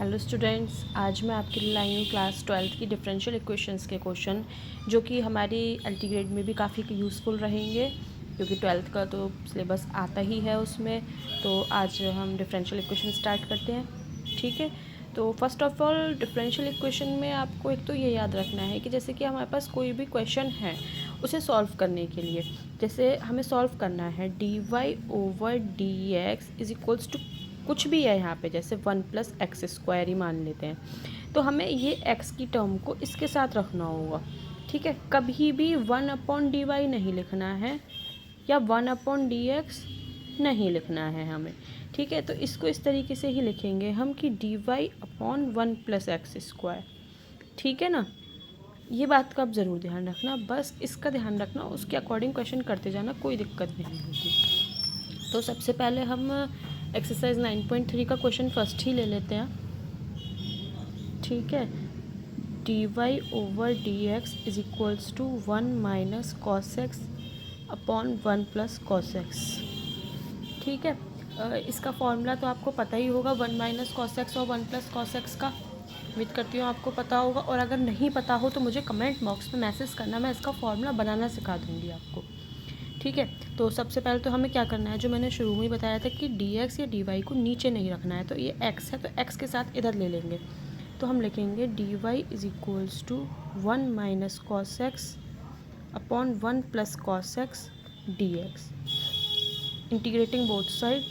Hello students, आज मैं आपके लिए लाई हूँ क्लास 12th की डिफरेंशियल इक्वेशंस के क्वेश्चन जो कि हमारी अल्टीग्रेड में भी काफ़ी यूज़फुल रहेंगे क्योंकि 12th का तो सिलेबस आता ही है उसमें। तो आज हम डिफरेंशियल इक्वेशन स्टार्ट करते हैं, ठीक है। तो first of all differential equation में आपको एक तो ये याद रखना है कि जैसे कि हमारे पास कोई भी क्वेश्चन है उसे सॉल्व करने के लिए, जैसे हमें सॉल्व करना है dy/dx इज इक्वल्स टू कुछ भी है यहाँ पे, जैसे 1+x² ही मान लेते हैं। तो हमें ये x की टर्म को इसके साथ रखना होगा, ठीक है। कभी भी 1/dy नहीं लिखना है या 1/dx नहीं लिखना है हमें, ठीक है। तो इसको इस तरीके से ही लिखेंगे हम कि dy/1+x², ठीक है ना। ये बात का आप ज़रूर ध्यान रखना, बस इसका ध्यान रखना, उसके अकॉर्डिंग क्वेश्चन करते जाना, कोई दिक्कत नहीं होगी। तो सबसे पहले हम एक्सरसाइज 9.3 का क्वेश्चन फर्स्ट ही ले लेते हैं, ठीक है। dy/dx is equals to 1 - cos x upon 1 + cos x, ठीक है। इसका फॉर्मूला तो आपको पता ही होगा, 1 - cos x और 1 + cos x का। उम्मीद करती हूँ आपको पता होगा, और अगर नहीं पता हो तो मुझे कमेंट बॉक्स में मैसेज करना, मैं इसका फॉर्मूला बनाना सिखा दूँगी आपको, ठीक है। तो सबसे पहले तो हमें क्या करना है, जो मैंने शुरू में ही बताया था कि dx या dy को नीचे नहीं रखना है। तो ये x है तो x के साथ इधर ले लेंगे, तो हम लिखेंगे dy is equals to 1 - cos x upon 1 + cos x dx, integrating both side.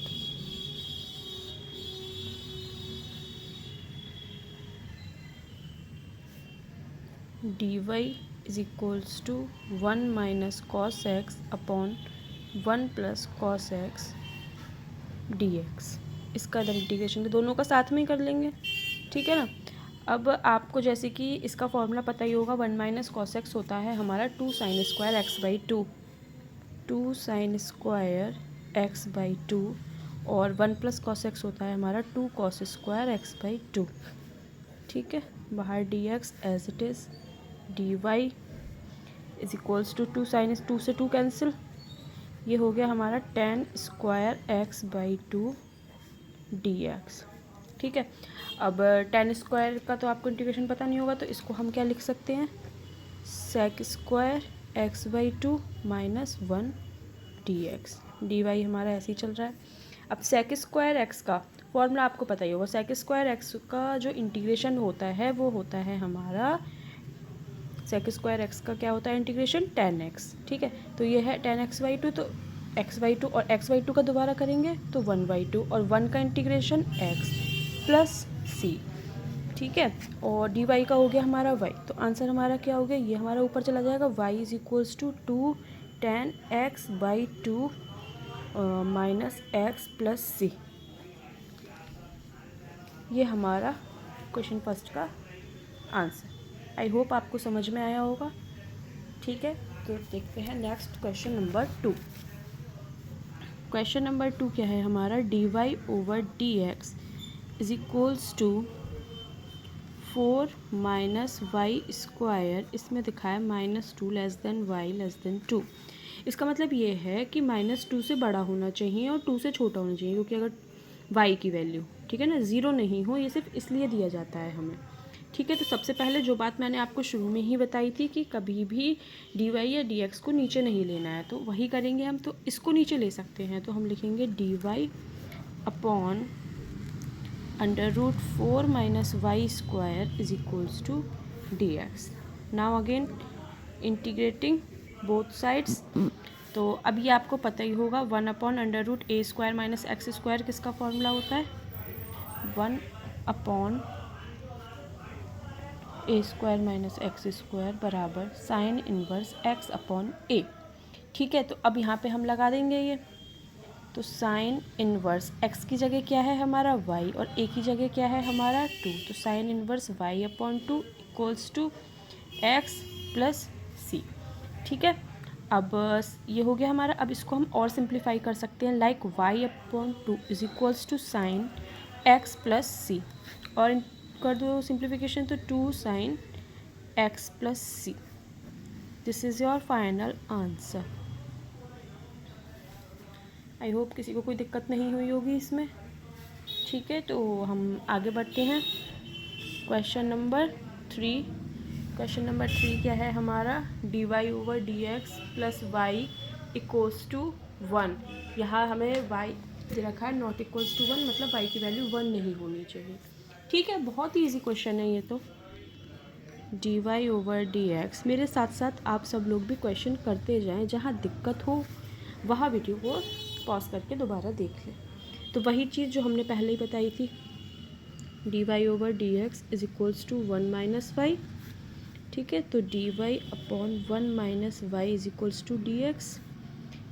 dy is equals to 1 - cos x upon 1 + cos x dx। इसका इधर इंटीग्रेशन दोनों का साथ में ही कर लेंगे, ठीक है ना। अब आपको जैसे कि इसका फॉर्मूला पता ही होगा, 1 - cos x होता है हमारा 2 sin² x/2, 2 sin² x/2, और 1 + cos x होता है हमारा 2 cos² x/2, ठीक है। बाहर dx as it is, dy is equals to 2 sin, 2 से 2 कैंसिल, ये हो गया हमारा tan² x/2 dx, ठीक है। अब tan² का तो आपको इंटीग्रेशन पता नहीं होगा, तो इसको हम क्या लिख सकते हैं, sec² x/2 - 1 dx। dy हमारा ऐसे ही चल रहा है। अब sec² x का फॉर्मूला आपको पता ही होगा, sec² x का जो इंटीग्रेशन होता है वो होता है हमारा, sec² x का क्या होता है इंटीग्रेशन, tan x, ठीक है। तो ये है tan x/2, तो x/2 और x/2 का दोबारा करेंगे तो 1/2, और 1 का इंटीग्रेशन x + c, ठीक है। और dy का हो गया हमारा y, तो आंसर हमारा क्या हो गया, ये हमारा ऊपर चला जाएगा, y is equals to 2 tan x/2 - x + c। ये हमारा क्वेश्चन फर्स्ट का आंसर। आई होप आपको समझ में आया होगा, ठीक है। तो देखते हैं next question number 2। Question number 2 क्या है हमारा, dy/dx is equals to 4 - y², इसमें दिखा है -2 < y < 2। इसका मतलब ये है कि -2 से बड़ा होना चाहिए और 2 से छोटा होना चाहिए, क्योंकि अगर y की वैल्यू, ठीक है ना, 0 नहीं हो, ये सिर्फ इसलिए दिया जाता है हमें, ठीक है। तो सबसे पहले जो बात मैंने आपको शुरू में ही बताई थी कि कभी भी dy या dx को नीचे नहीं लेना है, तो वही करेंगे हम। तो इसको नीचे ले सकते हैं, तो हम लिखेंगे dy upon √4 - y² is equals to dx। Now again integrating both sides. तो अब ये आपको पता ही होगा, 1/√a² - x² किसका फॉर्मूला होता है, 1/a² - x² बराबर साइन इनवर्स x/a, ठीक है। तो अब यहाँ पे हम लगा देंगे ये, तो साइन इनवर्स x की जगह क्या है हमारा y, और a की जगह क्या है हमारा 2, तो sine inverse y/2 equals to x + c, ठीक है। अब ये हो गया हमारा। अब इसको हम और सिंप्लीफाई कर सकते हैं, like y/2 is equals to sine x + c, और कर दो सिंप्लीफिकेशन, तो 2 sin x + c। This is your final answer. I hope किसी को कोई दिक्कत नहीं हुई होगी इसमें। ठीक है, तो हम आगे बढ़ते हैं। Question number 3। क्वेश्चन नंबर 3 क्या है हमारा, dy/dx plus Y equals to 1। यहाँ हमें y दे रखा है नॉट इक्वल्स टू 1, मतलब y की वैल्यू 1 नहीं होनी चाहिए। ठीक है, बहुत ही ईजी क्वेश्चन है ये तो। dy/dx, मेरे साथ साथ आप सब लोग भी क्वेश्चन करते जाएं, जहाँ दिक्कत हो वहाँ वीडियो को पॉज करके दोबारा देख लें। तो वही चीज़ जो हमने पहले ही बताई थी, dy/dx is equals to 1 minus y. ठीक है, तो dy/1 - y is equals to dx,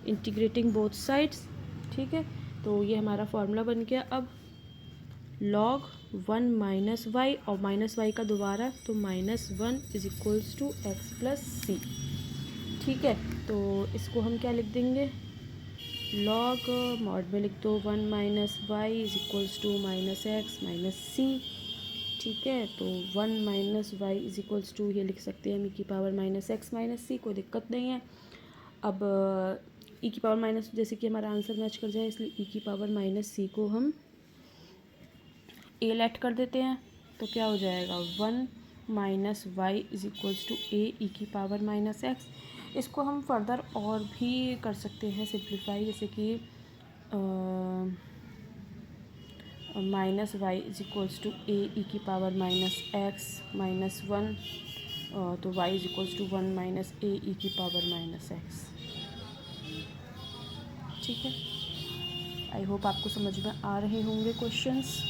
integrating both sides. ठीक है, तो ये हमारा फॉर्मूला बन गया। अब log 1 माइनस वाई और माइनस वाई का दोबारा, तो -1 is equals to x plus c. ठीक है, तो इसको हम क्या लिख देंगे, log मॉड में लिख दो 1 minus y is equals to -x minus c. ठीक है, तो 1 minus y is equals to ये लिख सकते हैं हम e⁻x माइनस सी, कोई दिक्कत नहीं है। अब e⁻, जैसे कि हमारा आंसर मैच कर जाए, इसलिए e⁻ को हम a लेट कर देते हैं। तो क्या हो जाएगा, 1 minus y is equals to a e⁻x। इसको हम फर्दर और भी कर सकते हैं सिंप्लीफाई, जैसे कि -y is equals to a e⁻x minus 1, तो y is equals to 1 minus a e⁻x। ठीक है, आई होप आपको समझ में आ रहे होंगे क्वेश्चंस।